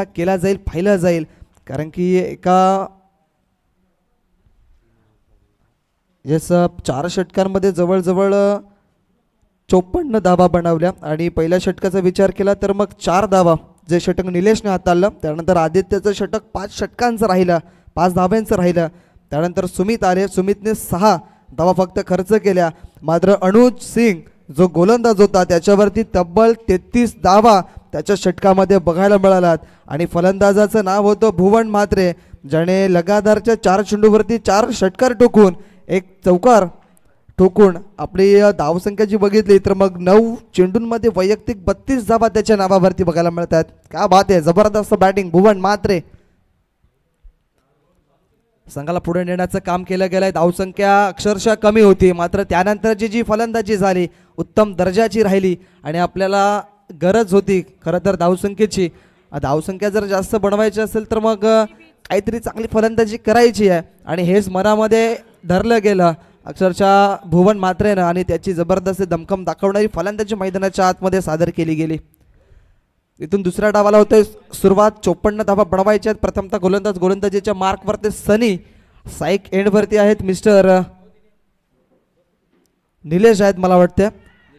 केला जाईल, पाहिला जाईल, कारण की एका येस 4 षटकांमध्ये जवळजवळ 54 धावा बनवल्या आणि पहिल्या षटकाचा विचार केला तर मग 4 धावा जे षटक निलेशने हाताळलं. त्यानंतर आदित्यचं षटक 5 षटकांचं राहिलं, 5 धाब्यांचं राहिलं. त्यानंतर सुमित आले, सुमितने 6 धावा फक्त खर्च केल्या. मात्र अनुज सिंग जो गोलंदाज होता त्याच्यावरती तब्बल 33 धावा त्याच्या षटकामध्ये बघायला मिळालात. आणि फलंदाजाचं नाव होतं भुवन म्हात्रे, ज्याने लगातारच्या 4 चेंडूवरती 4 षटकार ठोकून एक चौकार ठोकून आपली धावसंख्या जी बघितली तर मग 9 चेंडूंमध्ये वैयक्तिक 32 धावा त्याच्या नावावरती बघायला मिळतात. क्या बात आहे, जबरदस्त बॅटिंग भुवन म्हात्रे. संघाला पुढे नेण्याचं काम केलं गेलंय. धावसंख्या अक्षरशः कमी होती, मात्र त्यानंतरची जी फलंदाजी झाली उत्तम दर्जाची राहिली आणि आपल्याला गरज होती खरं तर धावसंख्येची. धावसंख्या जर जास्त बनवायची असेल तर मग काहीतरी चांगली फलंदाजी करायची आहे आणि हेच मनामध्ये धरलं गेलं अक्षरशः भुवन म्हात्रेनं आणि त्याची जबरदस्त दमखम दाखवणारी फलंदाजी मैदानाच्या आतमध्ये सादर केली गेली. इथून दुसऱ्या डावाला होते सुरुवात. 54 धावा बनवायच्या आहेत. प्रथमतः गोलंदाजीच्या मार्कवरती सनी, साईक एंडवरती आहेत मिस्टर निलेश आहेत मला वाटतं.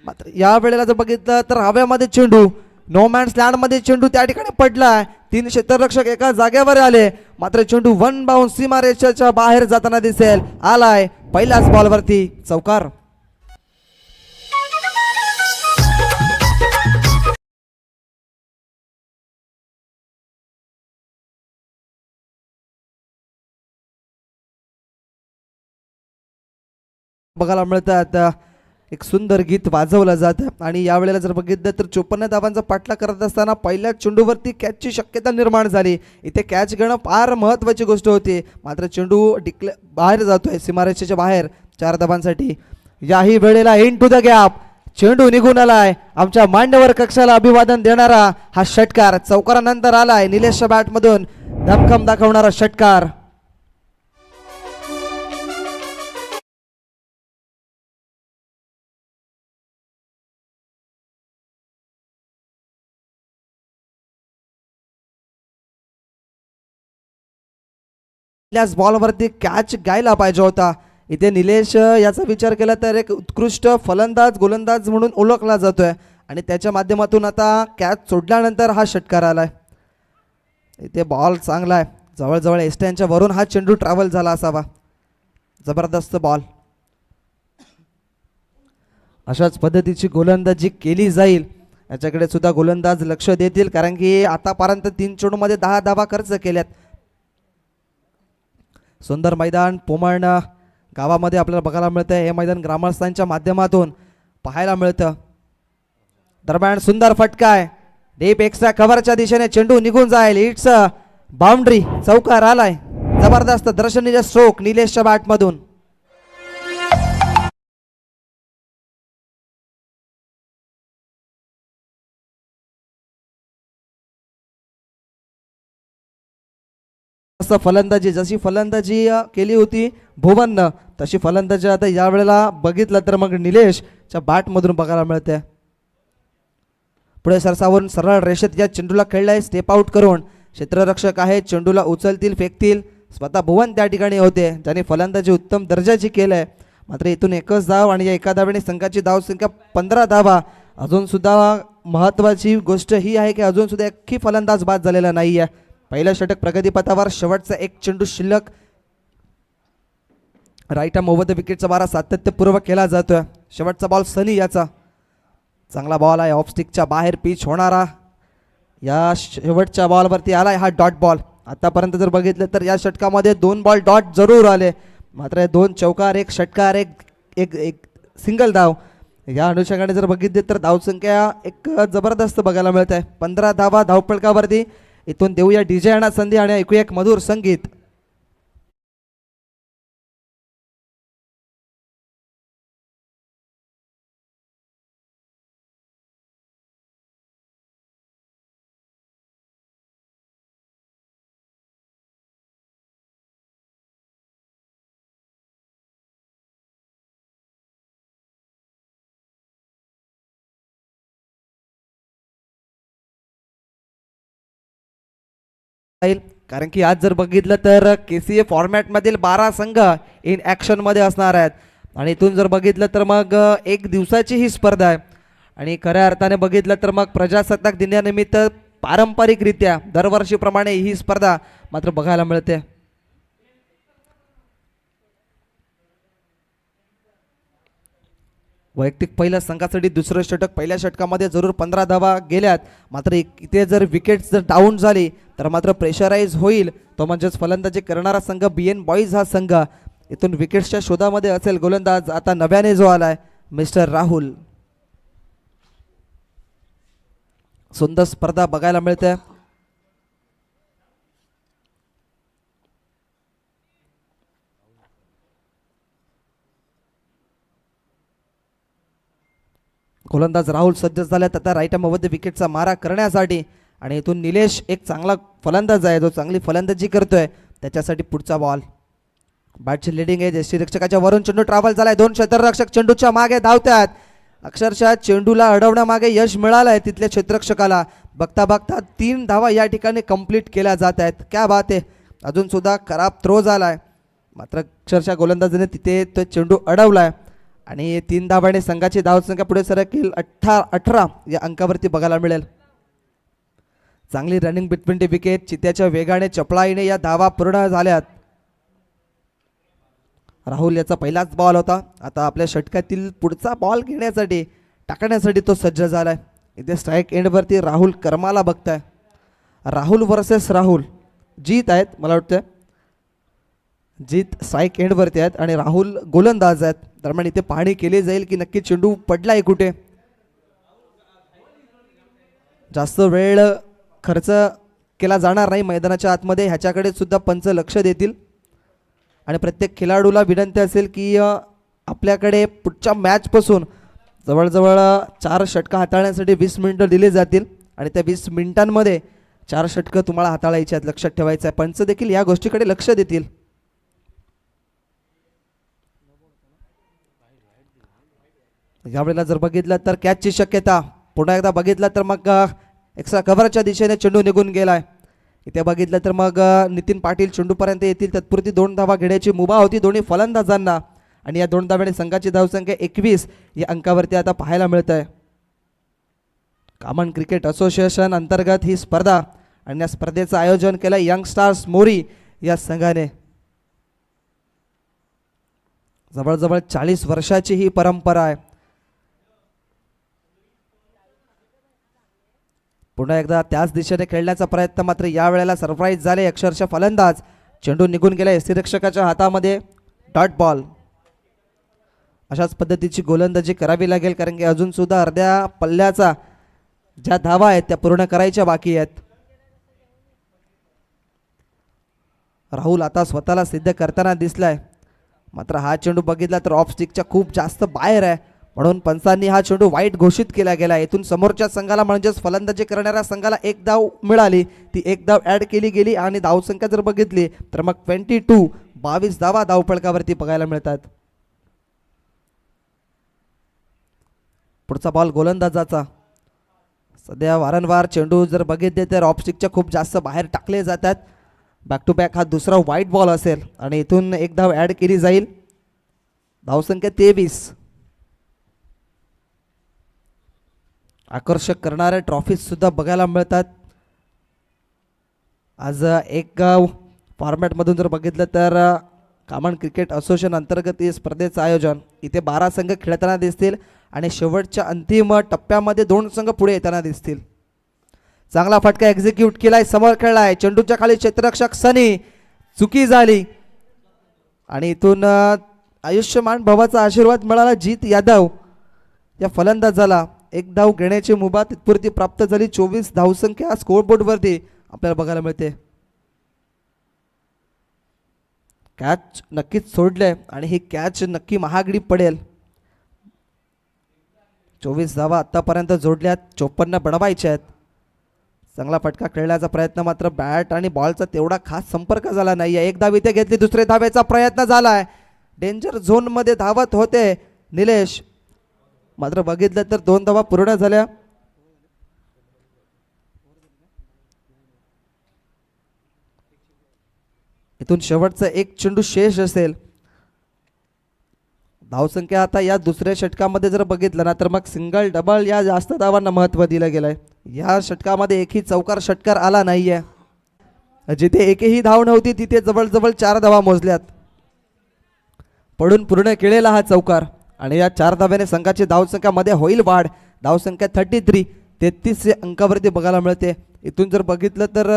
मात्र या वेळेला जर बघितलं तर हव्यामध्ये चेंडू, नो मॅन्स लँडमध्ये चेंडू त्या ठिकाणी पडलाय. 3 क्षेत्ररक्षक एका जागेवर आले, मात्र चेंडू वन बाउंड सीमारेषेच्या बाहेर जाताना दिसेल. आलाय पहिल्याच बॉलवरती चौकार. बघायला मिळतात एक सुंदर गीत वाजवलं जातं आणि यावेळेला जर बघितलं तर 54 धावांचा पाठलाग करत असताना पहिल्या चेंडूवरती कॅचची शक्यता निर्माण झाली. इथे कॅच घेणं फार महत्त्वाची गोष्ट होती, मात्र चेंडू बाहेर जातोय सीमारेषेच्या बाहेर 4 धावांसाठी. याही वेळेला इन टू द गॅप चेंडू निघून आलाय. आमच्या मांडवर कक्षाला अभिवादन देणारा हा षटकार चौकारानंतर आलाय. निलेशच्या बॅटमधून दमखम दाखवणारा षटकार. त्याच बॉलवरती कॅच घ्यायला पाहिजे होता. इथे निलेश याचा विचार केला तर एक उत्कृष्ट फलंदाज गोलंदाज म्हणून ओळखला जातोय आणि त्याच्या माध्यमातून आता कॅच सोडल्यानंतर हा षटकार आलाय. इथे बॉल चांगला आहे, जवळजवळ एस्टॅनच्या वरून हा चेंडू ट्रॅव्हल झाला असावा. जबरदस्त बॉल. अशाच पद्धतीची गोलंदाजी केली जाईल याच्याकडे सुद्धा गोलंदाज लक्ष देतील, कारण की आतापर्यंत 3 चेंडूमध्ये 10 धावा खर्च केल्यात. सुंदर मैदान पोमण गावामध्ये आपल्याला बघायला मिळतं. हे मैदान ग्रामस्थांच्या माध्यमातून पाहायला मिळतं. दरम्यान सुंदर फटका आहे डीप एक्स्ट्रा कव्हरच्या दिशेने चेंडू निघून जाईल. इट्स बाउंड्री, चौकार आलाय. जबरदस्त दर्शनीय स्ट्रोक निलेशच्या बॅटमधून. फलंदाजी जशी फलंदाजी केली होती भुवननं तशी फलंदाजी आता या वेळेला बघितलं तर मग निलेशच्या बॅटमधून बघायला मिळते. पुढे सरसावरून सरळ रेषेत या चेंडूला खेळलाय. स्टेप आउट करून क्षेत्ररक्षक आहे, चेंडूला उचलतील फेकतील. स्वतः भुवन त्या ठिकाणी होते, ज्याने फलंदाजी उत्तम दर्जाची केलंय. मात्र इथून एकच धाव आणि या एका धावेने संघाची धावसंख्या 15 धावा. अजून सुद्धा महत्त्वाची गोष्ट ही आहे की अजून सुद्धा एकही फलंदाज बाद झालेला नाही आहे. पहिलं षटक प्रगतीपथावर, शेवटचा एक चेंडू शिल्लक. राईट आर्म ओव्हर द विकेटचा मारा सातत्यपूर्वक केला जातोय. शेवटचा बॉल सनी याचा चांगला बॉल आहे, ऑफ स्टिकच्या बाहेर पिच होणारा. या शेवटच्या बॉलवरती आलाय हा डॉट बॉल. आतापर्यंत जर बघितलं तर या षटकामध्ये 2 बॉल डॉट जरूर आले, मात्र 2 चौकार, 1 षटकार, एक सिंगल धाव. या अनुषंगाने जर बघितले तर धावसंख्या एक जबरदस्त बघायला मिळत आहे. 15 धावा धावपळकावरती. इथून देऊया डीजे यांना संधी आणि ऐकूया एक मधुर संगीत. जाईल, कारण की आज जर बघितलं तर KCA फॉर्मॅटमधील 12 संघ इन ॲक्शनमध्ये असणार आहेत आणि इथून जर बघितलं तर मग एक दिवसाची ही स्पर्धा आहे आणि खऱ्या अर्थाने बघितलं तर मग प्रजासत्ताक दिनानिमित्त पारंपरिकरित्या दरवर्षीप्रमाणे ही स्पर्धा मात्र बघायला मिळते. वैयक्तिक पहिल्या संघासाठी दुसरं षटक, पहिल्या षटकामध्ये जरूर 15 धावा गेल्यात, मात्र इथे जर विकेट्स जर डाऊन झाली तर मात्र प्रेशराईज होईल. तो म्हणजेच फलंदाजी करणारा संघ BN बॉईज हा संघ इथून विकेट्सच्या शोधामध्ये असेल. गोलंदाज आता नव्याने जो आलाय मिस्टर राहुल. सुंदर स्पर्धा बघायला मिळते. गोलंदाज राहुल सज्ज झाल्यात आता राईट मध्ये विकेटचा मारा करण्यासाठी आणि इथून निलेश एक चांगला फलंदाज आहे जो चांगली फलंदाजी करतोय त्याच्यासाठी पुढचा बॉल. बॅटची लिडिंग आहे, यष्टीरक्षकाच्या वरून चेंडू ट्रॅव्हल झालाय, दोन क्षेत्ररक्षक चेंडूच्या मागे धावतात. अक्षरशः चेंडूला अडवण्यामागे यश मिळालंय तिथल्या क्षेत्ररक्षकाला. बघता बघता 3 धावा या ठिकाणी कंप्लीट केल्या जात आहेत. क्या बात आहे. अजून सुद्धा खराब थ्रो झालाय, मात्र अक्षरशः गोलंदाजाने तिथे तो चेंडू अडवलाय आणि 3 धावाने संघाची धावसंख्या पुढे सरकेल 18 या अंकावरती बघायला मिळेल. चांगली रनिंग बिटवीन द विकेट, चित्याच्या वेगाने चपळाईने या धावा पूर्ण झाल्यात. राहुल याचा पहिलाच बॉल होता. आता आपल्या षटकातील पुढचा बॉल घेण्यासाठी टाकण्यासाठी तो सज्ज झालाय. इथे स्ट्राईक एंडवरती राहुल कर्माला बघताय. राहुल वर्सेस राहुल जीत आहेत मला वाटतं. जीत स्ट्राईक एंडवरती आहेत आणि राहुल गोलंदाज आहेत. दरम्यान इथे पाहणी केली जाईल की नक्की चेंडू पडलाय कुठे. जास्त वेळ खर्च केला जाणार नाही मैदानाच्या आतमध्ये, ह्याच्याकडे सुद्धा पंच लक्ष देतील आणि प्रत्येक खेळाडूला विनंती असेल की आपल्याकडे पुढच्या मॅचपासून जवळजवळ 4 षटकं हाताळण्यासाठी 20 मिनिटं दिली जातील आणि त्या 20 मिनिटांमध्ये 4 षटकं तुम्हाला हाताळायची आहेत. लक्षात ठेवायचं आहे. पंच देखील या गोष्टीकडे लक्ष देतील. यावेळेला जर बघितलं तर कॅचची शक्यता. पुन्हा एकदा बघितलं तर मग एक्स्ट्रा कव्हरच्या दिशेने चेंडू निघून गेलाय. इथे बघितलं तर मग नितीन पाटील चेंडूपर्यंत येतील. तत्पुरती 2 धावा घेण्याची मुभा होती दोन्ही फलंदाजांना आणि या 2 धाव्याने संघाची धावसंख्या 21 या अंकावरती आता पाहायला मिळत आहे. कॉमन क्रिकेट असोसिएशन अंतर्गत ही स्पर्धा आणि या स्पर्धेचं आयोजन केलं यंग स्टार्स मोरी या संघाने. जवळजवळ 40 वर्षाची ही परंपरा आहे. पुन्हा एकदा त्याच दिशेने खेळण्याचा प्रयत्न, मात्र या वेळेला सरप्राईज झाले. अक्षरशः फलंदाज चेंडू निघून गेला यष्टीरक्षकाच्या हातामध्ये. Dot ball. अशाच पद्धतीची गोलंदाजी करावी लागेल कारण की अजून सुद्धा अर्ध्या पल्ल्याचा ज्या धावा आहेत त्या पूर्ण करायच्या बाकी आहेत. राहुल आता स्वतःला सिद्ध करताना दिसलाय, मात्र हा चेंडू बघितला तर ऑफ स्टिकच्या खूप जास्त बाहेर आहे, म्हणून पंचांनी हा चेंडू वाईट घोषित केला गेला. इथून समोरच्या संघाला म्हणजेच फलंदाजी करणाऱ्या संघाला 1 धाव मिळाली. ती 1 धाव ॲड केली गेली आणि धावसंख्या जर बघितली तर मग 22 धावा धावफलकावरती बघायला मिळतात. पुढचा बॉल गोलंदाजाचा. सध्या वारंवार चेंडू जर बघितले तर ऑफस्टिकच्या खूप जास्त बाहेर टाकले जातात. बॅक टू बॅक हा दुसरा व्हाईट बॉल असेल आणि इथून 1 धाव ॲड केली जाईल. धावसंख्या 23. आकर्षक करणाऱ्या ट्रॉफीज सुद्धा बघायला मिळतात. आज एक फॉर्मॅटमधून जर बघितलं तर कॉमन क्रिकेट असोसिएशन अंतर्गत या स्पर्धेचं आयोजन. इथे 12 संघ खेळताना दिसतील आणि शेवटच्या अंतिम टप्प्यामध्ये 2 संघ पुढे येताना दिसतील. चांगला फटका एक्झिक्यूट केलाय, समोर खेळलाय, चेंडूच्या खाली क्षेत्ररक्षक सनी. चुकी झाली आणि इथून आयुष्यमान भवाचा आशीर्वाद मिळाला जीत यादव या फलंदाजाला. 1 धाव घेण्याची मुभा तिथपुरती प्राप्त झाली. 24 धावसंख्या स्कोअरबोर्डवरती आपल्याला बघायला मिळते. कॅच नक्कीच सोडले आणि ही कॅच नक्की महागडी पडेल. 24 धावा आतापर्यंत जोडल्यात, 54 बनवायच्या आहेत. चांगला फटका खेळण्याचा प्रयत्न, मात्र बॅट आणि बॉलचा तेवढा खास संपर्क झाला नाही. 1 धाव इथे घेतली, दुसऱ्या धावेचा प्रयत्न झालाय. डेंजर झोनमध्ये धावत होते निलेश, मात्र बघितलं तर 2 धावा पूर्ण झाल्या. इथून शेवटचा एक चेंडू शेष असेल. धावसंख्या आता या दुसऱ्या षटकामध्ये जर बघितलं ना तर मग सिंगल डबल या जास्त धावांना महत्त्व दिलं गेलं आहे. या षटकामध्ये एकही चौकार षटकार आला नाही आहे. जिथे एकही धाव नव्हती तिथे जवळजवळ 4 धावा मोजल्यात. पडून पूर्ण केलेला हा चौकार आणि या 4 धाव्याने संघाची धावसंख्यामध्ये होईल वाढ. धावसंख्या 33 अंकावरती बघायला मिळते. इथून जर बघितलं तर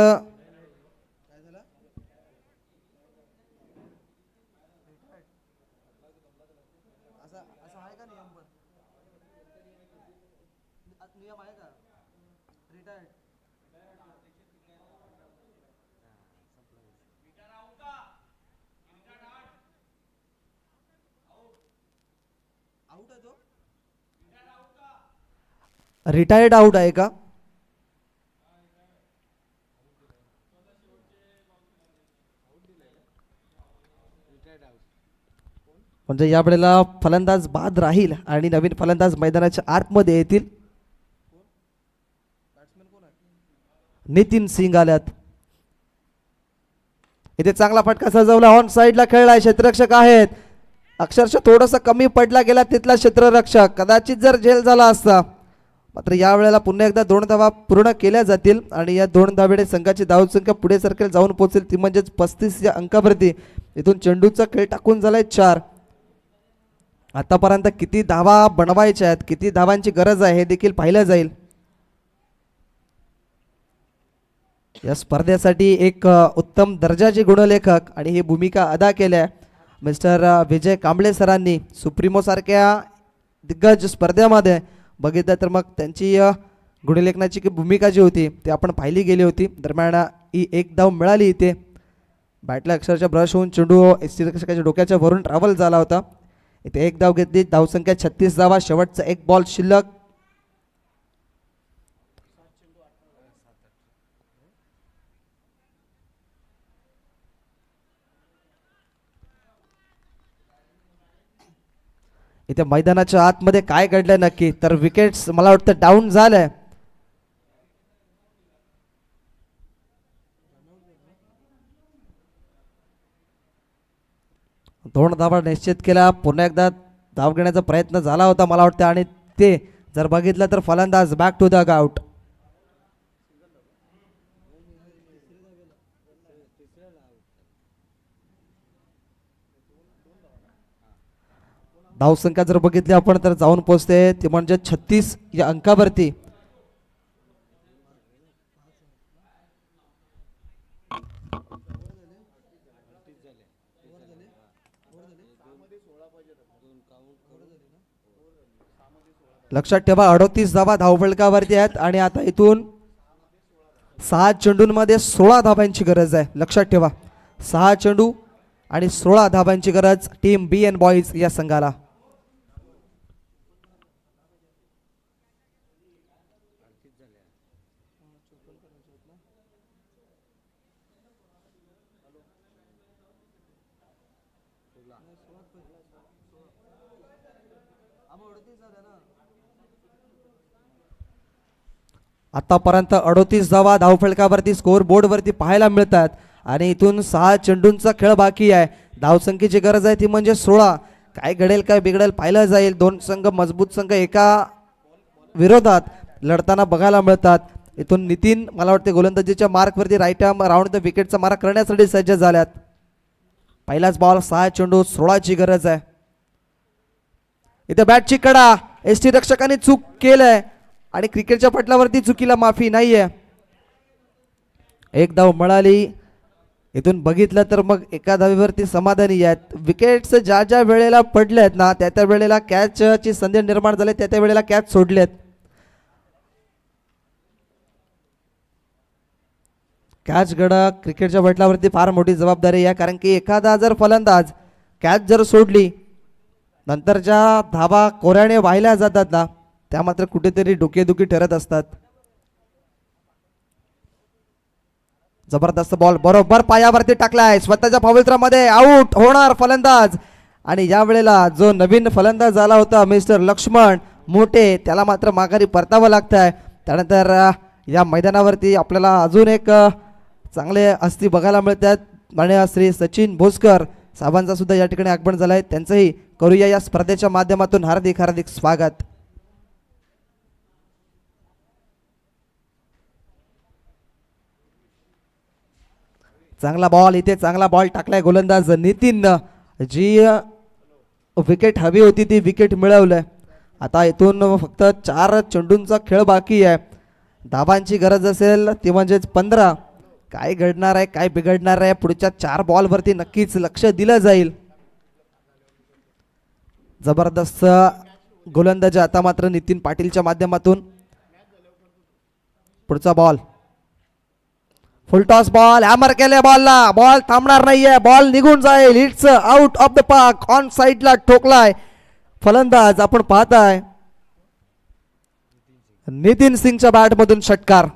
रिटायर्ड आउट आहे का? म्हणजे यावेळेला फलंदाज बाद राहील आणि नवीन फलंदाज मैदानाच्या आतमध्ये येतील. नितीन सिंग आल्यात. इथे चांगला फटका सजवला. ऑन साइडला खेळलाय. क्षेत्ररक्षक आहेत. अक्षरशः थोडासा कमी पडला गेला तिथला क्षेत्ररक्षक. कदाचित जर झेल झाला असता. मात्र यावेळेला पुन्हा एकदा 2 धावा पूर्ण केल्या जातील आणि या 2 धावेने संघाची धावसंख्या पुढे सरकेल जाऊन पोहोचेल ती म्हणजेच 35 या अंकावरती. इथून चेंडूचा खेळ टाकून झालाय 4. आतापर्यंत किती धावा बनवायच्या आहेत, किती धावांची गरज आहे हे देखील पाहिलं जाईल. या स्पर्धेसाठी एक उत्तम दर्जाचे गुणलेखक आणि ही भूमिका अदा केल्या मिस्टर विजय कांबळे सरांनी. सुप्रीमो सारख्या दिग्गज स्पर्धेमध्ये बघितलं तर मग त्यांची गुणलेखनाची भूमिका जी होती ती आपण पाहिली गेली होती. दरम्यान ही एक धाव मिळाली. इथे बॅटला अक्षरशः ब्रश होऊन चेंडू यष्टिरक्षकाच्या डोक्याच्या वरून ट्रॅव्हल झाला होता. इथे एक धाव घेतली. धावसंख्या 36 धावा. शेवटचा एक बॉल शिल्लक. इथे मैदानाच्या आतमध्ये काय घडलंय नक्की तर विकेट्स मला वाटतं डाऊन झालंय. दोन धावा निश्चित केला. पुन्हा एकदा धाव घेण्याचा प्रयत्न झाला होता मला वाटतं आणि ते जर बघितलं तर फलंदाज बॅक टू द आउट. धावसंख्या जर बघितली आपण तर जाऊन पोहोचते ती म्हणजे 36 या अंकावरती. लक्षात ठेवा 38 धावा धावफलकावरती आहेत आणि आता इथून 6 चेंडूंमध्ये 16 धावांची गरज आहे. लक्षात ठेवा 6 चेंडू आणि 16 धावांची गरज टीम BN बॉईज या संघाला. आतापर्यंत 38 धावा धावफलकावरती स्कोअर बोर्डवरती पाहायला मिळतात आणि इथून 6 चेंडूंचा खेळ बाकी आहे. धावसंख्येची गरज आहे ती म्हणजे 16. काय घडेल काय बिघडेल पाहिलं जाईल. दोन संघ मजबूत संघ एका विरोधात लढताना बघायला मिळतात. इथून नितीन मला वाटते गोलंदाजीच्या मार्कवरती राईट आर्म राऊंड द विकेटचा मारा करण्यासाठी सज्ज झाल्यात. पहिलाच बॉल 6 चेंडू 16ची गरज आहे. इथे बॅटची कडा. एसटी रक्षकाने चूक केलंय आणि क्रिकेटच्या पटलावरती चुकीला माफी नाहीये. एक धाव मिळाली. इथून बघितलं तर मग एका धावेवरती समाधानी आहेत. विकेट्स ज्या ज्या वेळेला पडले आहेत ना त्या त्या वेळेला कॅचची संधी निर्माण झाली त्या त्या वेळेला कॅच सोडलेत. कॅच गडा क्रिकेटच्या पटलावरती फार मोठी जबाबदारी आहे कारण की एखादा जर फलंदाज कॅच जर सोडली नंतर ज्या धावा कोऱ्याने वाहिल्या जातात ना त्या मात्र कुठेतरी डोकेदुखी ठरत असतात. जबरदस्त बॉल बरोबर पायावरती टाकलाय. स्वतःच्या फाऊलत्रामध्ये आउट होणार फलंदाज आणि या वेळेला जो नवीन फलंदाज झाला होता मिस्टर लक्ष्मण मोठे त्याला मात्र माघारी परतावं लागत आहे. त्यानंतर या मैदानावरती आपल्याला अजून एक चांगले अस्ती बघायला मिळतात. माननीय श्री सचिन भोसकर साहेबांचा सुद्धा या ठिकाणी आगमन झालं आहे. त्यांचंही करूया या स्पर्धेच्या माध्यमातून हार्दिक हार्दिक स्वागत. चांगला बॉल, इथे चांगला बॉल टाकलाय गोलंदाज नितीन. जी विकेट हवी होती ती विकेट मिळवलंय. आता इथून फक्त 4 चेंडूंचा खेळ बाकी आहे. धाबांची गरज असेल ती म्हणजेच 15. काय घडणार आहे, काय बिघडणार आहे, पुढच्या 4 बॉलवरती नक्कीच लक्ष दिलं जाईल. जबरदस्त गोलंदाज आता मात्र नितीन पाटीलच्या माध्यमातून. पुढचा बॉल, फुल टॉस बॉल, हॅमर केले बॉलला. बॉल थांबणार नाहीये, बॉल निघून जाईल. It's out of the park. On साइडला ठोकलाय फलंदाज. आपण पाहताय नितीन सिंगच्या बॅट मधून षटकार.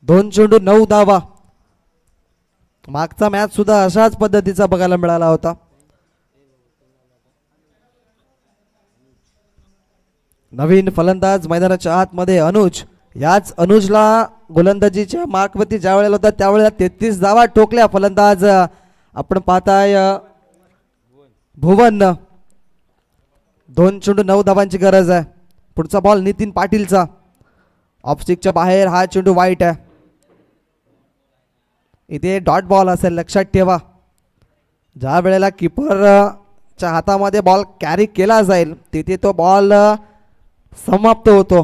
दोन चेंडू 9 धावा. मागचा मॅच सुद्धा अशाच पद्धतीचा बघायला मिळाला होता. नवीन फलंदाज मैदानाच्या आतमध्ये अनुज. याच अनुजला गोलंदाजीच्या मार्कवरती ज्या वेळेला होता त्यावेळेला 33 धावा ठोकल्या फलंदाज. आपण पाहताय भुवन. 2 चेंडू 9 धावांची गरज आहे. पुढचा बॉल नितीन पाटीलचा. ऑफस्टिकच्या बाहेर हा चेंडू वाईट आहे. इथे डॉट बॉल असेल, लक्षात ठेवा. ज्या वेळेला किपरच्या हातामध्ये बॉल कॅरी केला जाईल तिथे तो बॉल समाप्त होतो.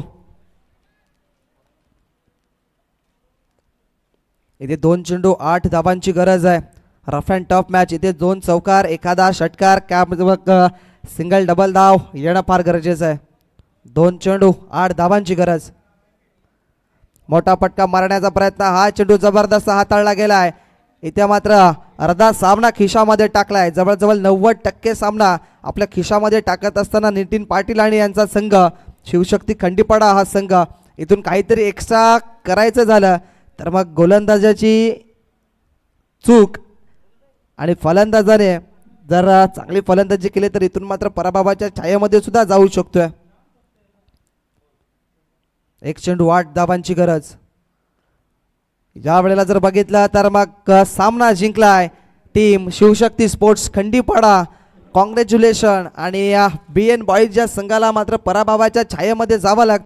इथे 2 चेंडू 8 धाबांची गरज आहे. Rough and tough match. इथे 2 चौकार, एखादा षटकार, सिंगल डबल धाव येणं फार गरजेचं आहे. 2 चेंडू 8 धाबांची गरज. मोठा फटका मारण्याचा प्रयत्न. हा चेंडू जबरदस्त हाताळला गेलाय. इथे मात्र अर्धा सामना खिशामध्ये टाकलाय. जवळजवळ 90% सामना आपल्या खिशामध्ये टाकत असताना नितीन पाटील आणि यांचा संघ शिवशक्ती खंडीपाडा हा संघ इथून काहीतरी एक्स्ट्रा करायचं झालं तर मग गोलंदाजाची चूक आणि फलंदाजाने जर चांगली फलंदाजी केली तर इथून मात्र पराभवाच्या छायेमध्ये सुद्धा जाऊ शकतोय. 1 चेंडू 8 धाबांची गरज. या वेळेला जर बघितलं तर मग सामना जिंकलाय टीम शिवशक्ती स्पोर्ट्स खंडीपाडा. कॉंग्रॅच्युलेशन. आणि BN बॉईज या संघाला मात्र पराभवाच्या छायेमध्ये जावं लागतं.